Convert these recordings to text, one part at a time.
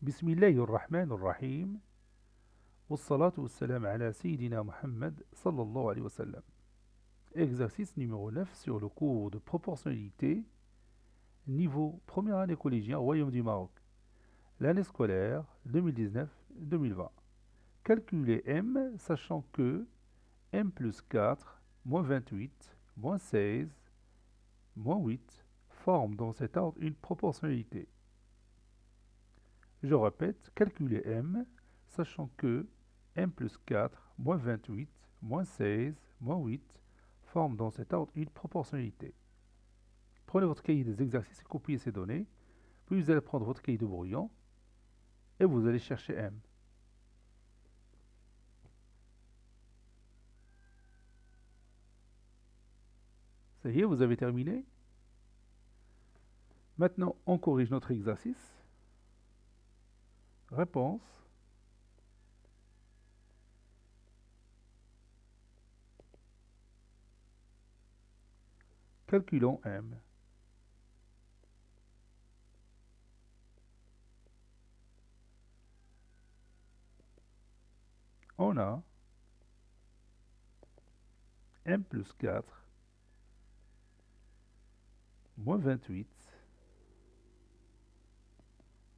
بسم الله الرحمن الرحيم والصلاة والسلام على Sayyidina Muhammad sallallahu alayhi wa sallam. Exercice numéro 9 sur le cours de proportionnalité, niveau première année collégien au Royaume du Maroc. L'année scolaire 2019-2020. Calculez M, sachant que M plus 4, moins 28, moins 16, moins 8 forment dans cet ordre une proportionnalité. Je répète, calculez M, sachant que M plus 4, moins 28, moins 16, moins 8 forment dans cet ordre une proportionnalité. Prenez votre cahier des exercices et copiez ces données, puis vous allez prendre votre cahier de brouillon et vous allez chercher M. Ça y est, vous avez terminé. Maintenant, on corrige notre exercice. Réponse. Calculons M. On a M plus 4, moins 28,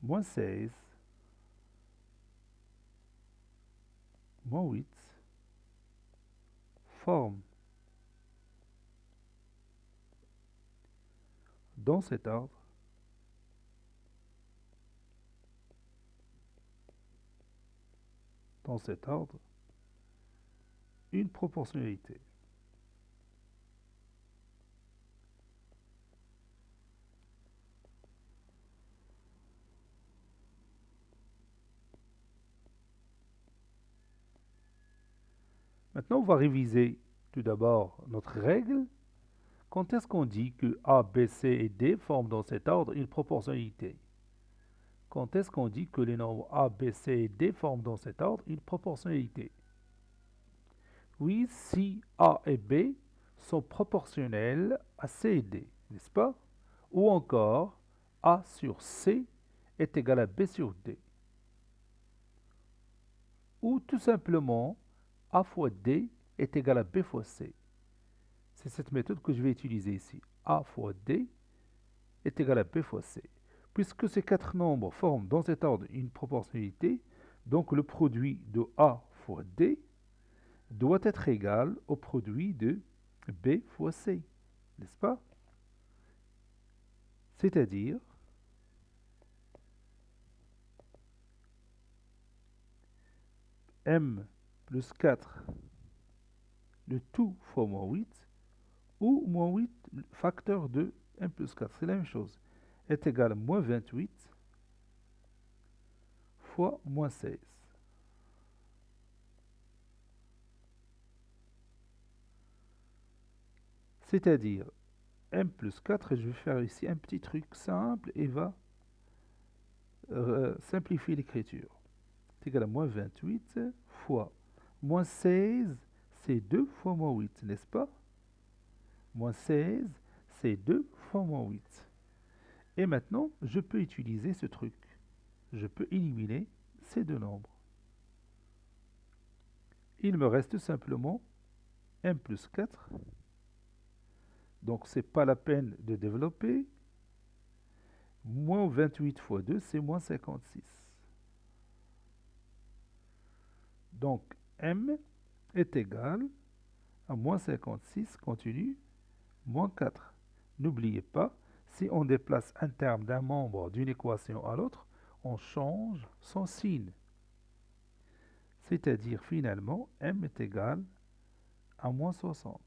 moins 16, moins 8 forment dans cet ordre une proportionnalité. Maintenant, on va réviser tout d'abord notre règle. Quand est-ce qu'on dit que A, B, C et D forment dans cet ordre une proportionnalité? Quand est-ce qu'on dit que les nombres A, B, C et D forment dans cet ordre une proportionnalité? Oui, si A et B sont proportionnels à C et D, n'est-ce pas? Ou encore, A sur C est égal à B sur D. Ou tout simplement, A fois D est égal à B fois C. C'est cette méthode que je vais utiliser ici. A fois D est égal à B fois C. Puisque ces quatre nombres forment dans cet ordre une proportionnalité, donc le produit de A fois D doit être égal au produit de B fois C, n'est-ce pas? C'est-à-dire, M plus 4, le tout fois moins 8, ou moins 8 facteur de M plus 4, c'est la même chose, est égal à moins 28 fois moins 16. C'est-à-dire, M plus 4, et je vais faire ici un petit truc simple et va simplifier l'écriture. C'est égal à moins 28 fois moins 16, c'est 2 fois moins 8, n'est-ce pas? Moins 16, c'est 2 fois moins 8. Et maintenant, je peux utiliser ce truc. Je peux éliminer ces deux nombres. Il me reste simplement M plus 4. Donc, ce n'est pas la peine de développer. Moins 28 fois 2, c'est moins 56. Donc, M est égal à moins 56, continue, moins 4. N'oubliez pas, si on déplace un terme d'un membre d'une équation à l'autre, on change son signe. C'est-à-dire, finalement, M est égal à moins 60.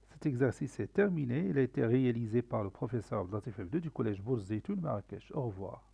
Cet exercice est terminé. Il a été réalisé par le professeur Abdelatif F2 du collège Bourz Zeytoun Marrakech. Au revoir.